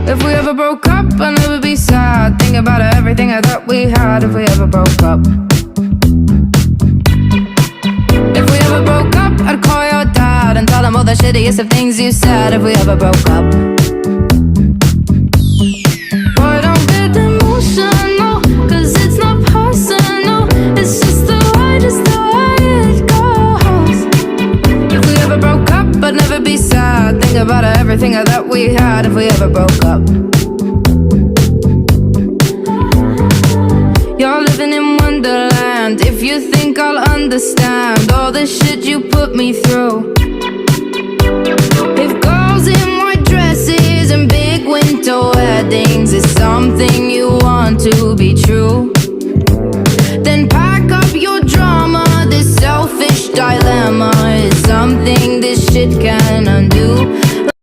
If we ever broke up, I'd never be sad. Think about everything I thought we had. If we ever broke up. If we ever broke up, I'd call your dad and tell him all the shittiest of things you said. If we ever broke up. Boy, don't get emotional, 'cause it's not personal. It's just the way it goes. If we ever broke up, I'd never be sad. Think about everything I thought we had. If we ever broke up. You're living in Wonderland. If you think I'll understand all the shit you put me through. If girls in white dresses and big winter weddings is something